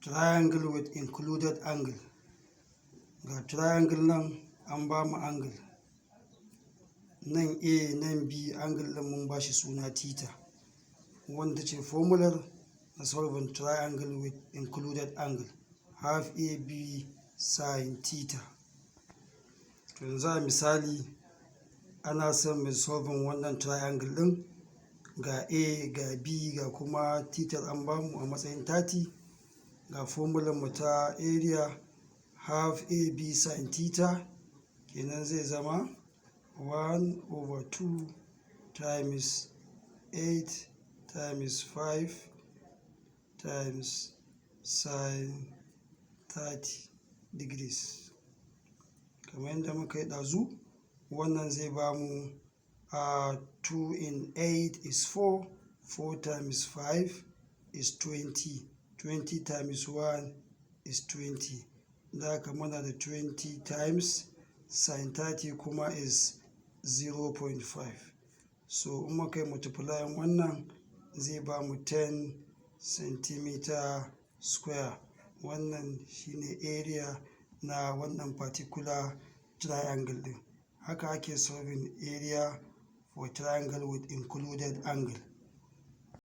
triangle with included angle. Ga triangle nan an ba mu angle, nan A nan B, angle ɗin mun ba shi suna theta, wanda ce formular na solving triangle with included angle, half AB sin theta. To yanzu a misali ana son mai solving wannan triangle ɗin, ga A ga B ga kuma theta an ba mu a matsayin 30, ga formular mu ta area half AB sin theta, kenan zai zama 1/2 times 8 times 5 times sin 30 degrees. Kamar yadda muka yi ɗazu, wannan zai ba mu 2 in 8 is 4, 4 times 5 is 20, 20 times 1 is 20. Da haka muna da 20 times sin 30 kuma is 0.5. So in muka yi multiplying wannan zai ba mu 10 centimeter square. Wannan shine area na wannan particular triangle ɗin. Haka ake solving area for triangle with included angle.